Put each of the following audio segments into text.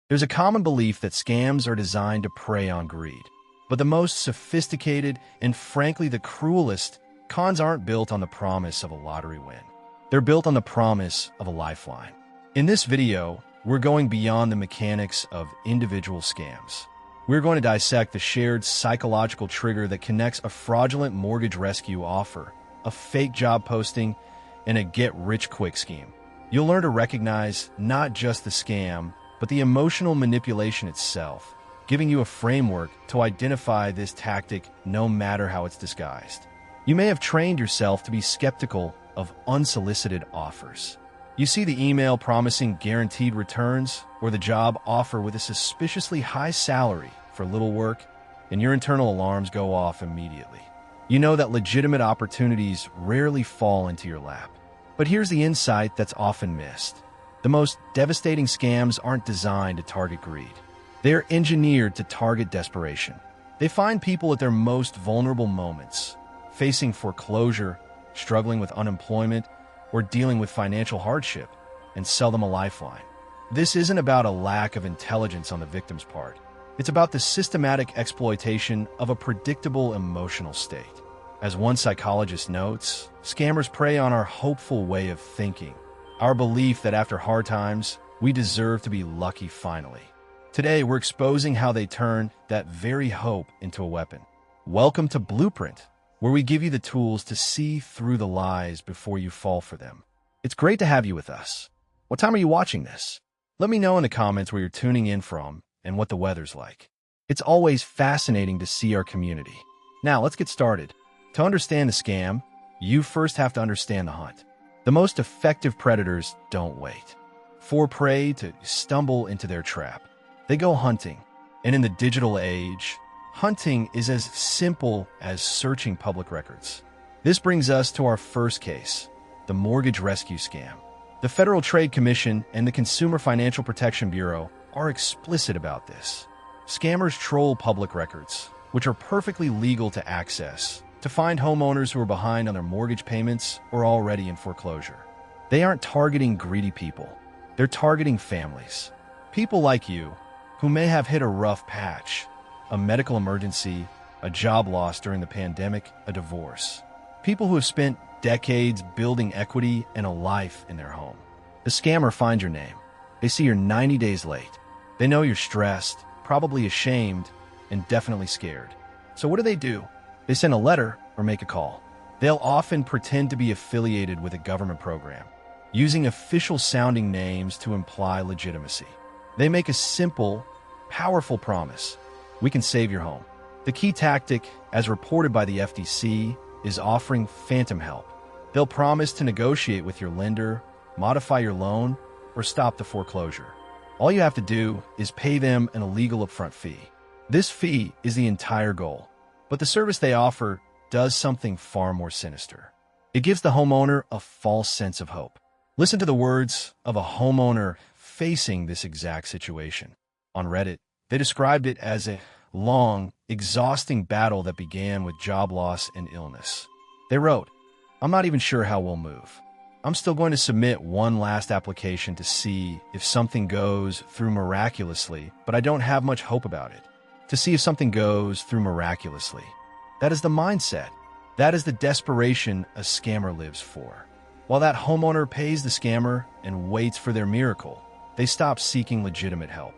There's a common belief that scams are designed to prey on greed. But the most sophisticated and frankly the cruelest cons aren't built on the promise of a lottery win. They're built on the promise of a lifeline. In this video, we're going beyond the mechanics of individual scams. We're going to dissect the shared psychological trigger that connects a fraudulent mortgage rescue offer, a fake job posting, and a get-rich-quick scheme. You'll learn to recognize not just the scam, but the emotional manipulation itself, giving you a framework to identify this tactic no matter how it's disguised. You may have trained yourself to be skeptical of unsolicited offers. You see the email promising guaranteed returns or the job offer with a suspiciously high salary for little work, and your internal alarms go off immediately. You know that legitimate opportunities rarely fall into your lap. But here's the insight that's often missed. The most devastating scams aren't designed to target greed. They're engineered to target desperation. They find people at their most vulnerable moments, facing foreclosure, struggling with unemployment, or dealing with financial hardship, and sell them a lifeline. This isn't about a lack of intelligence on the victim's part. It's about the systematic exploitation of a predictable emotional state. As one psychologist notes, scammers prey on our hopeful way of thinking, our belief that after hard times, we deserve to be lucky finally. Today, we're exposing how they turn that very hope into a weapon. Welcome to Blueprint, where we give you the tools to see through the lies before you fall for them. It's great to have you with us. What time are you watching this? Let me know in the comments where you're tuning in from and what the weather's like. It's always fascinating to see our community. Now, let's get started. To understand the scam, you first have to understand the hunt. The most effective predators don't wait for prey to stumble into their trap. They go hunting. And in the digital age, hunting is as simple as searching public records. This brings us to our first case, the mortgage rescue scam. The Federal Trade Commission and the Consumer Financial Protection Bureau are explicit about this. Scammers troll public records, which are perfectly legal to access, to find homeowners who are behind on their mortgage payments or already in foreclosure. They aren't targeting greedy people. They're targeting families. People like you, who may have hit a rough patch, a medical emergency, a job loss during the pandemic, a divorce. People who have spent decades building equity and a life in their home. The scammer finds your name. They see you're 90 days late. They know you're stressed, probably ashamed, and definitely scared. So what do? They send a letter or make a call. They'll often pretend to be affiliated with a government program, using official-sounding names to imply legitimacy. They make a simple, powerful promise. We can save your home. The key tactic, as reported by the FTC, is offering phantom help. They'll promise to negotiate with your lender, modify your loan, or stop the foreclosure. All you have to do is pay them an illegal upfront fee. This fee is the entire goal. But the service they offer does something far more sinister. It gives the homeowner a false sense of hope. Listen to the words of a homeowner facing this exact situation. On Reddit, they described it as a long, exhausting battle that began with job loss and illness. They wrote, "I'm not even sure how we'll move. I'm still going to submit one last application to see if something goes through miraculously, but I don't have much hope about it. To see if something goes through miraculously." That is the mindset. That is the desperation a scammer lives for. While that homeowner pays the scammer and waits for their miracle, they stop seeking legitimate help.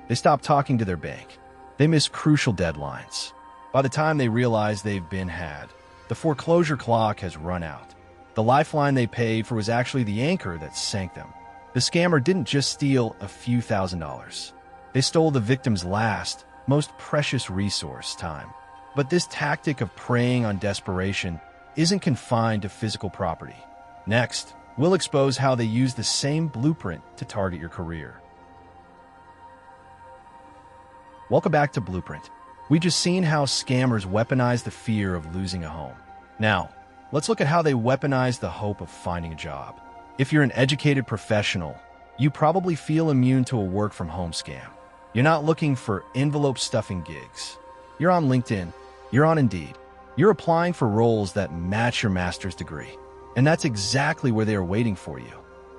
They stop talking to their bank. They miss crucial deadlines. By the time they realize they've been had, the foreclosure clock has run out. The lifeline they paid for was actually the anchor that sank them. The scammer didn't just steal a few $1,000s. They stole the victim's last, most precious resource, time. But this tactic of preying on desperation isn't confined to physical property. Next, we'll expose how they use the same blueprint to target your career. Welcome back to Blueprint. We've just seen how scammers weaponize the fear of losing a home. Now, let's look at how they weaponize the hope of finding a job. If you're an educated professional, you probably feel immune to a work-from-home scam. You're not looking for envelope-stuffing gigs. You're on LinkedIn. You're on Indeed. You're applying for roles that match your master's degree. And that's exactly where they are waiting for you.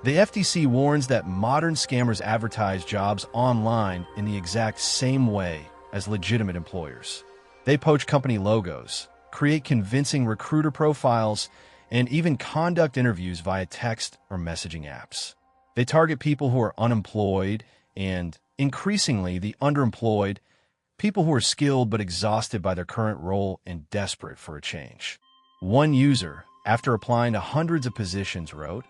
The FTC warns that modern scammers advertise jobs online in the exact same way as legitimate employers. They poach company logos, create convincing recruiter profiles, and even conduct interviews via text or messaging apps. They target people who are unemployed and, increasingly, the underemployed, people who are skilled but exhausted by their current role and desperate for a change. One user, after applying to hundreds of positions, wrote,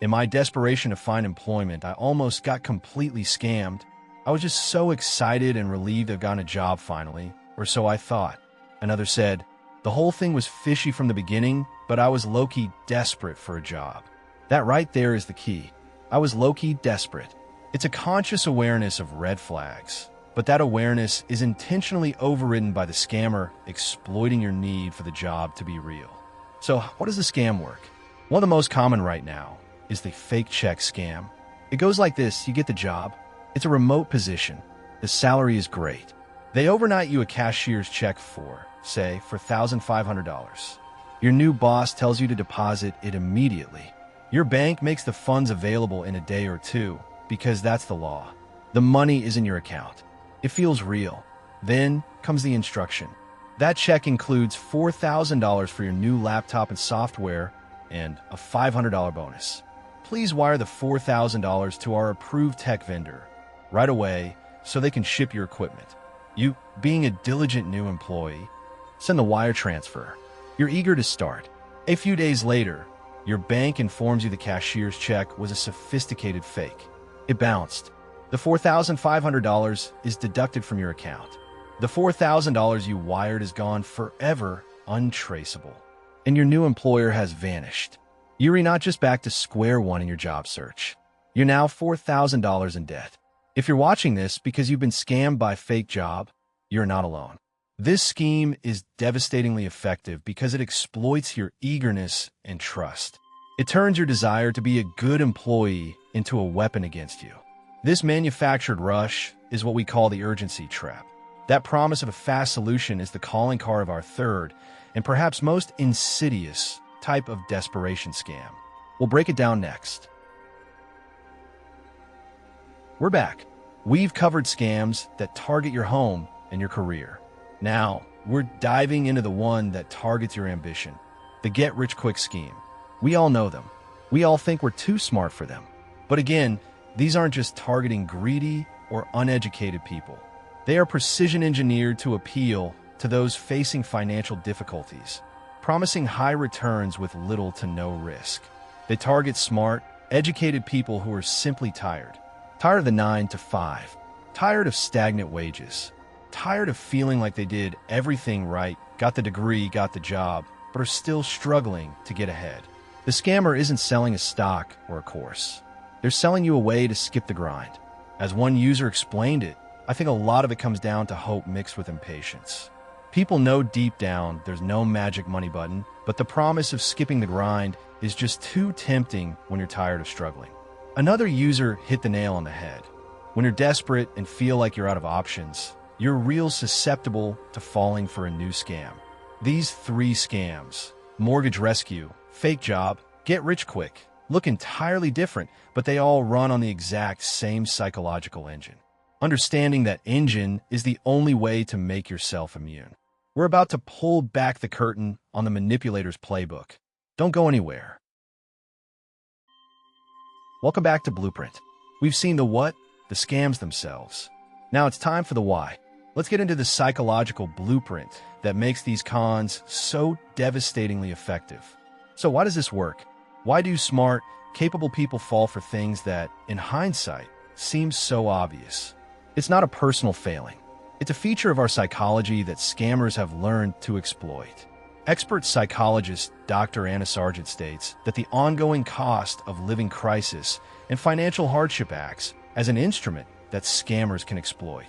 "In my desperation to find employment, I almost got completely scammed. I was just so excited and relieved I've gotten a job finally, or so I thought." Another said, "The whole thing was fishy from the beginning, but I was low-key desperate for a job." That right there is the key. I was low-key desperate. It's a conscious awareness of red flags, but that awareness is intentionally overridden by the scammer exploiting your need for the job to be real. So how does the scam work? One of the most common right now is the fake check scam. It goes like this: you get the job. It's a remote position. The salary is great. They overnight you a cashier's check for, say, for $1,500. Your new boss tells you to deposit it immediately. Your bank makes the funds available in a day or two because that's the law. The money is in your account. It feels real. Then comes the instruction. That check includes $4,000 for your new laptop and software and a $500 bonus. Please wire the $4,000 to our approved tech vendor right away so they can ship your equipment. You, being a diligent new employee, send the wire transfer. You're eager to start. A few days later, your bank informs you the cashier's check was a sophisticated fake. It bounced. The $4,500 is deducted from your account. The $4,000 you wired is gone forever, untraceable. And your new employer has vanished. You're not just back to square one in your job search. You're now $4,000 in debt. If you're watching this because you've been scammed by a fake job, you're not alone. This scheme is devastatingly effective because it exploits your eagerness and trust. It turns your desire to be a good employee into a weapon against you. This manufactured rush is what we call the urgency trap. That promise of a fast solution is the calling card of our third, and perhaps most insidious, type of desperation scam. We'll break it down next. We're back. We've covered scams that target your home and your career. Now, we're diving into the one that targets your ambition, the get-rich-quick scheme. We all know them. We all think we're too smart for them. But again, these aren't just targeting greedy or uneducated people. They are precision-engineered to appeal to those facing financial difficulties, promising high returns with little to no risk. They target smart, educated people who are simply tired. Tired of the 9 to 5. Tired of stagnant wages. Tired of feeling like they did everything right, got the degree, got the job, but are still struggling to get ahead. The scammer isn't selling a stock or a course. They're selling you a way to skip the grind. As one user explained it, I think a lot of it comes down to hope mixed with impatience. People know deep down there's no magic money button, but the promise of skipping the grind is just too tempting when you're tired of struggling. Another user hit the nail on the head. When you're desperate and feel like you're out of options, you're real susceptible to falling for a new scam. These three scams, mortgage rescue, fake job, get rich quick, look entirely different, but they all run on the exact same psychological engine. Understanding that engine is the only way to make yourself immune. We're about to pull back the curtain on the manipulator's playbook. Don't go anywhere. Welcome back to Blueprint. We've seen the what, the scams themselves. Now it's time for the why. Let's get into the psychological blueprint that makes these cons so devastatingly effective. So why does this work? Why do smart, capable people fall for things that, in hindsight, seem so obvious? It's not a personal failing. It's a feature of our psychology that scammers have learned to exploit. Expert psychologist Dr. Anna Sargent states that the ongoing cost of living crisis and financial hardship acts as an instrument that scammers can exploit.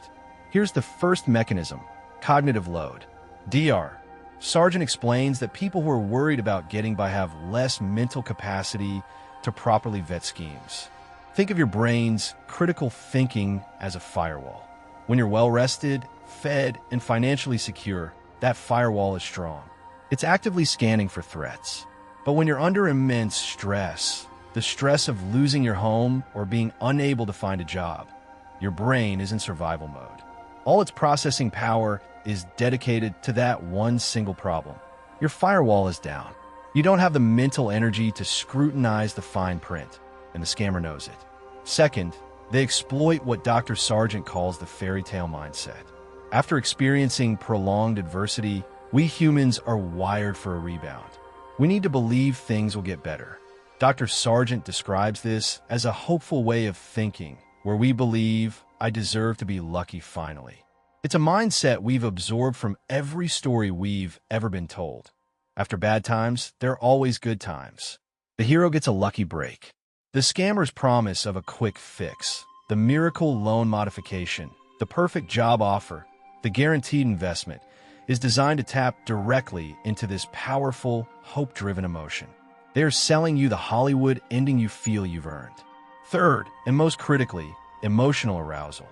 Here's the first mechanism, cognitive load. Dr. Sargent explains that people who are worried about getting by have less mental capacity to properly vet schemes. Think of your brain's critical thinking as a firewall. When you're well-rested, fed, and financially secure, that firewall is strong. It's actively scanning for threats. But when you're under immense stress, the stress of losing your home or being unable to find a job. Your brain is in survival mode. All its processing power is dedicated to that one single problem. Your firewall is down. You don't have the mental energy to scrutinize the fine print, and the scammer knows it. Second, they exploit what Dr. Sargent calls the fairy tale mindset. After experiencing prolonged adversity, we humans are wired for a rebound. We need to believe things will get better. Dr. Sargent describes this as a hopeful way of thinking, where we believe, I deserve to be lucky finally. It's a mindset we've absorbed from every story we've ever been told. After bad times, there are always good times. The hero gets a lucky break. The scammer's promise of a quick fix, the miracle loan modification, the perfect job offer, the guaranteed investment, is designed to tap directly into this powerful, hope-driven emotion. They are selling you the Hollywood ending you feel you've earned. Third, and most critically, emotional arousal.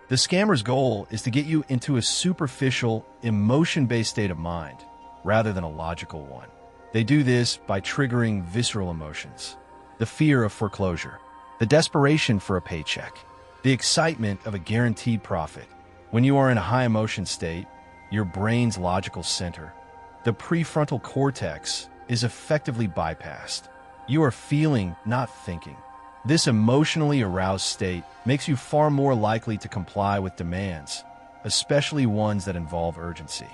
The scammer's goal is to get you into a superficial, emotion-based state of mind, rather than a logical one. They do this by triggering visceral emotions. The fear of foreclosure, the desperation for a paycheck, the excitement of a guaranteed profit. When you are in a high-emotion state, your brain's logical center, the prefrontal cortex, is effectively bypassed. You are feeling, not thinking. This emotionally aroused state makes you far more likely to comply with demands, especially ones that involve urgency.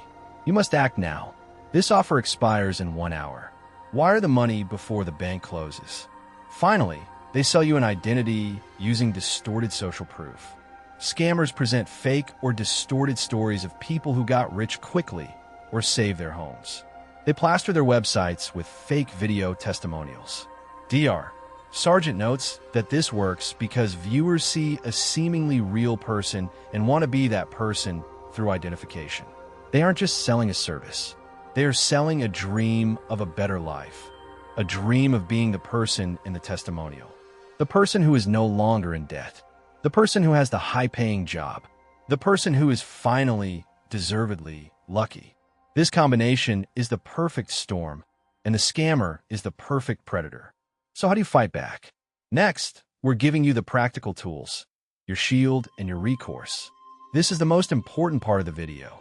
You must act now. This offer expires in 1 hour. Wire the money before the bank closes. Finally, they sell you an identity using distorted social proof. Scammers present fake or distorted stories of people who got rich quickly or saved their homes. They plaster their websites with fake video testimonials. Dr. Sargent notes that this works because viewers see a seemingly real person and want to be that person through identification. They aren't just selling a service. They are selling a dream of a better life, a dream of being the person in the testimonial, the person who is no longer in debt, the person who has the high-paying job, the person who is finally, deservedly lucky. This combination is the perfect storm, and the scammer is the perfect predator. So how do you fight back? Next, we're giving you the practical tools, your shield and your recourse. This is the most important part of the video.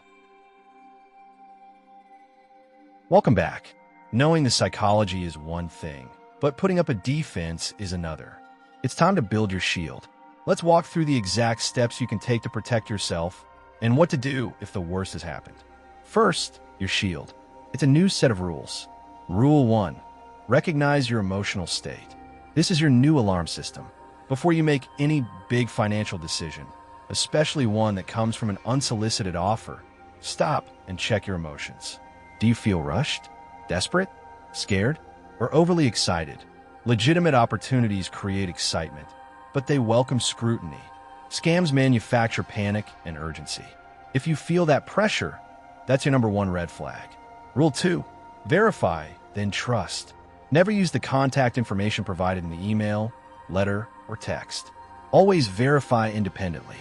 Welcome back. Knowing the psychology is one thing, but putting up a defense is another. It's time to build your shield. Let's walk through the exact steps you can take to protect yourself and what to do if the worst has happened. First, your shield. It's a new set of rules. Rule 1. Recognize your emotional state. This is your new alarm system. Before you make any big financial decision, especially one that comes from an unsolicited offer, stop and check your emotions. Do you feel rushed, desperate, scared, or overly excited? Legitimate opportunities create excitement, but they welcome scrutiny. Scams manufacture panic and urgency. If you feel that pressure, that's your number one red flag. Rule 2. Verify, then trust. Never use the contact information provided in the email, letter, or text. Always verify independently.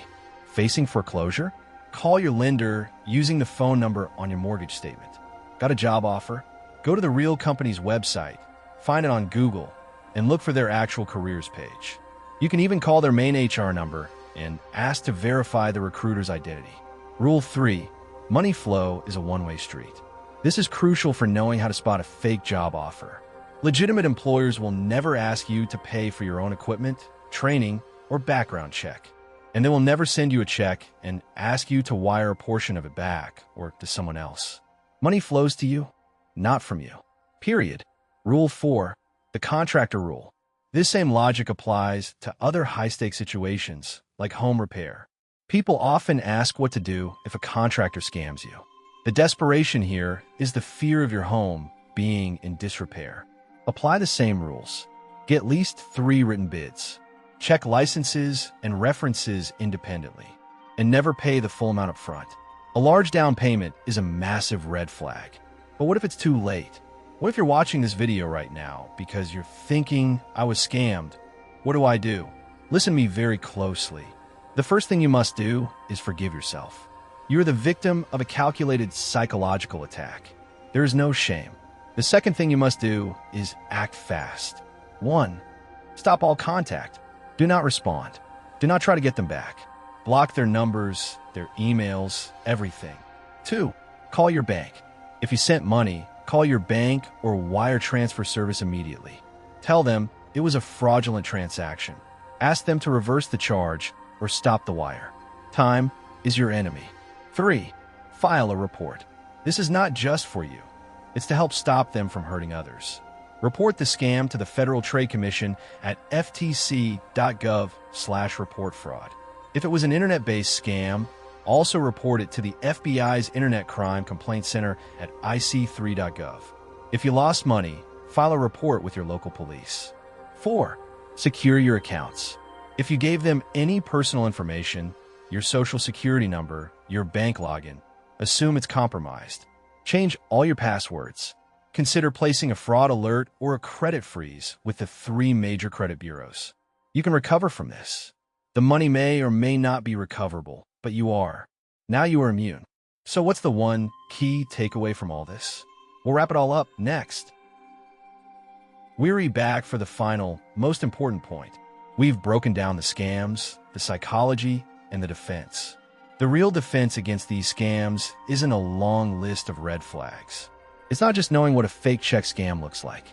Facing foreclosure? Call your lender using the phone number on your mortgage statement. Got a job offer? Go to the real company's website, find it on Google, and look for their actual careers page. You can even call their main HR number and ask to verify the recruiter's identity. Rule 3. Money flow is a one-way street. This is crucial for knowing how to spot a fake job offer. Legitimate employers will never ask you to pay for your own equipment, training, or background check. And they will never send you a check and ask you to wire a portion of it back or to someone else. Money flows to you, not from you. Period. Rule 4. The contractor rule. This same logic applies to other high-stakes situations, like home repair. People often ask what to do if a contractor scams you. The desperation here is the fear of your home being in disrepair. Apply the same rules. Get at least 3 written bids. Check licenses and references independently. And never pay the full amount up front. A large down payment is a massive red flag. But what if it's too late? What if you're watching this video right now because you're thinking, I was scammed? What do I do? Listen to me very closely. The first thing you must do is forgive yourself. You're the victim of a calculated psychological attack. There is no shame. The second thing you must do is act fast. 1. Stop all contact. Do not respond. Do not try to get them back. Block their numbers, their emails, everything. 2. Call your bank. If you sent money, call your bank or wire transfer service immediately. Tell them it was a fraudulent transaction. Ask them to reverse the charge or stop the wire. Time is your enemy. 3. File a report. This is not just for you. It's to help stop them from hurting others. Report the scam to the Federal Trade Commission at ftc.gov/reportfraud. If it was an internet-based scam, also report it to the FBI's Internet Crime Complaint Center at ic3.gov. If you lost money, file a report with your local police. 4. Secure your accounts. If you gave them any personal information, your social security number, your bank login, assume it's compromised. Change all your passwords. Consider placing a fraud alert or a credit freeze with the 3 major credit bureaus. You can recover from this. The money may or may not be recoverable, but you are. Now you are immune. So what's the one key takeaway from all this? We'll wrap it all up next. We're back for the final, most important point. We've broken down the scams, the psychology, and the defense. The real defense against these scams isn't a long list of red flags. It's not just knowing what a fake check scam looks like.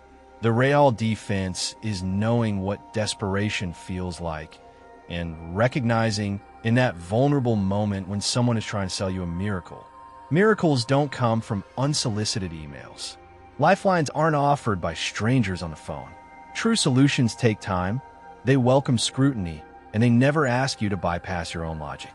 The real defense is knowing what desperation feels like and recognizing in that vulnerable moment when someone is trying to sell you a miracle. Miracles don't come from unsolicited emails. Lifelines aren't offered by strangers on the phone. True solutions take time, they welcome scrutiny, and they never ask you to bypass your own logic.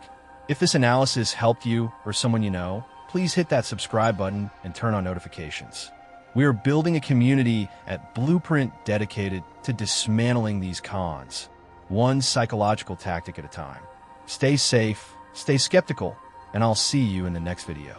If this analysis helped you or someone you know, please hit that subscribe button and turn on notifications. We are building a community at Blueprint dedicated to dismantling these cons, one psychological tactic at a time. Stay safe, stay skeptical, and I'll see you in the next video.